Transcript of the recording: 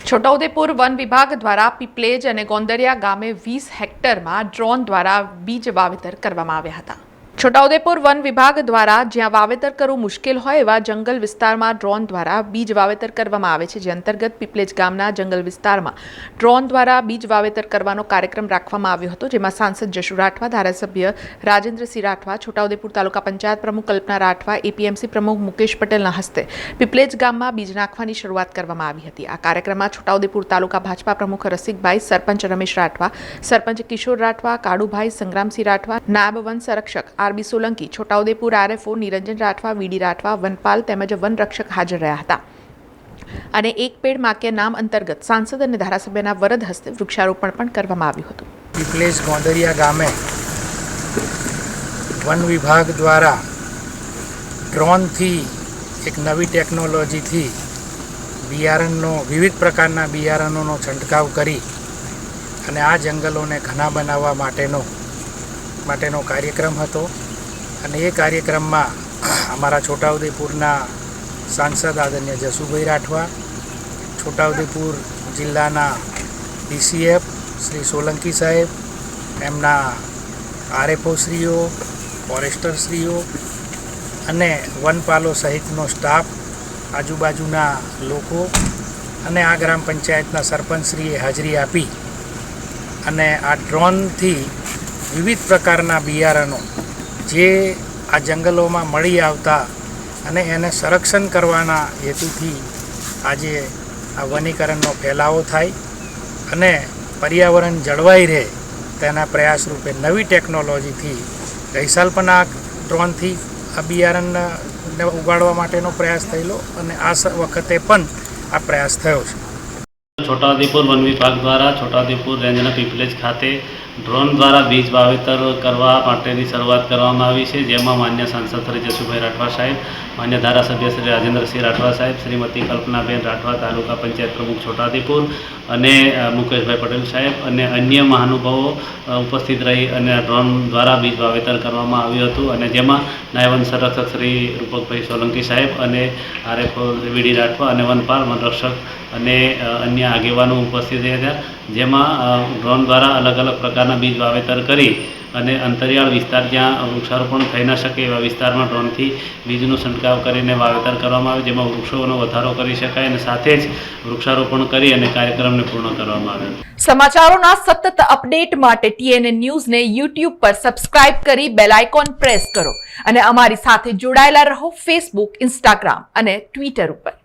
Chhota Udepur one વિભાગ દ્વારા પીપલેજ અને ગોંદરિયા ગામે 20 હેક્ટરમાં ડ્રોન દ્વારા બીજ વાવેતર કરવામાં આવ્યા હતા। છોટાઉદેપુર વન વિભાગ દ્વારા જ્યાં વાવેતર કરવું મુશ્કેલ હોય એવા જંગલ વિસ્તારમાં ડ્રોન દ્વારા બીજ વાવેતર કરવામાં આવે છે, જે અંતર્ગત પીપલેજ ગામના જંગલ વિસ્તારમાં ડ્રોન દ્વારા બીજ વાવેતર કરવાનો કાર્યક્રમ રાખવામાં આવ્યો હતો, જેમાં સાંસદ જશુ રાઠવા, ધારાસભ્ય રાજેન્દ્રસિંહ રાઠવા, છોટાઉદેપુર તાલુકા પંચાયત પ્રમુખ કલ્પના રાઠવા, એપીએમસી પ્રમુખ મુકેશ પટેલના હસ્તે પીપલેજ ગામમાં બીજ નાખવાની શરૂઆત કરવામાં આવી હતી। આ કાર્યક્રમમાં છોટાઉદેપુર તાલુકા ભાજપા પ્રમુખ રસિકભાઈ, સરપંચ રમેશ રાઠવા, સરપંચ કિશોર રાઠવા, કાળુભાઈ, સંગ્રામસિંહ રાઠવા, નાયબ વન સંરક્ષક આરબી સોલંકી, છોટાઉદેપુર આરએફઓ નિરંજન રાઠવા, વીડી રાઠવા, વનપાલ તેમજ વનરક્ષક હાજર રહ્યા હતા। અને એક પેડ માં કે નામ અંતર્ગત સાંસદ અને ધારાસભ્યના વરદ હસ્તે વૃક્ષારોપણ પણ કરવામાં આવ્યું હતું। પીપલેજ ગોંદરિયા ગામે વન વિભાગ દ્વારા ડ્રોનથી એક નવી ટેકનોલોજીથી બિયારણનો વિવિધ પ્રકારના બિયારણોનો છંટકાવ કરી અને આ જંગલોને ઘના બનાવવા માટેનો કાર્યક્રમ હતો। અને એ કાર્યક્રમમાં અમારા છોટાઉદેપુરના સાંસદ આદરણીય જશુભાઈ રાઠવા, છોટાઉદેપુર જિલ્લાના ડીસીએફ શ્રી સોલંકી સાહેબ, એમના આરએફઓ શ્રીઓ, ફોરેસ્ટરશ્રીઓ અને વનપાલો સહિતનો સ્ટાફ, આજુબાજુના લોકો અને આ ગ્રામ પંચાયતના સરપંચશ્રીએ હાજરી આપી અને આ ડ્રોનથી વિવિધ પ્રકારના બિયારણો જે આ જંગલોમાં મળી આવતા અને એને સંરક્ષણ કરવાના હેતુથી આજે આ વનીકરણનો ફેલાવો થાય અને પર્યાવરણ જળવાઈ રહે તેના પ્રયાસ રૂપે નવી ટેકનોલોજીથી ગઈ સાલ પણ આ ડ્રોનથી આ બિયારણને ઉગાડવા માટેનો પ્રયાસ થયેલો અને આ વખતે પણ આ પ્રયાસ થયો છે। છોટાઉદેપુર વન વિભાગ દ્વારા છોટાઉદેપુર રેન્જના પીપલેજ ખાતે ડ્રોન દ્વારા બીજ વાવેતર કરવા માટેની શરૂઆત કરવામાં આવી છે, જેમાં માન્ય સાંસદ શ્રી જશુભાઈ રાઠવા સાહેબ, માન્ય ધારાસભ્ય શ્રી રાજેન્દ્રસિંહ રાઠવા સાહેબ, શ્રીમતી કલ્પનાબેન રાઠવા, તાલુકા પંચાયત પ્રમુખ છોટાઉદેપુર અને મુકેશભાઈ પટેલ સાહેબ અને અન્ય મહાનુભાવો ઉપસ્થિત રહી અને ડ્રોન દ્વારા બીજ વાવેતર કરવામાં આવ્યું હતું। અને જેમાં નાયબ વન સંરક્ષક શ્રી રૂપકભાઈ સોલંકી સાહેબ અને આરએફઓ વીડી રાઠવા અને વનપાલ, વનરક્ષક અને અન્ય આગેવાનો ઉપસ્થિત રહ્યા હતા, જેમાં ડ્રોન દ્વારા અલગ અલગ પ્રકારના બીજ વાવેતર કરી અને અંતરિયાળ વિસ્તાર જ્યાં વૃક્ષારોપણ થઈ ન શકે એવા વિસ્તારમાં ડ્રોનથી બીજનો છંટકાવ કરીને વાવેતર કરવામાં આવે, જેમાં વૃક્ષોનો વધારો કરી શકાય અને સાથે જ વૃક્ષારોપણ કરી અને કાર્યક્રમને પૂર્ણ કરવામાં આવે। સમાચારોના સતત અપડેટ માટે TNN ન્યૂઝને YouTube પર સબસ્ક્રાઇબ કરી બેલ આઇકોન પ્રેસ કરો અને અમારી સાથે જોડાયેલા રહો ફેસબુક, ઇન્સ્ટાગ્રામ અને ટ્વિટર ઉપર।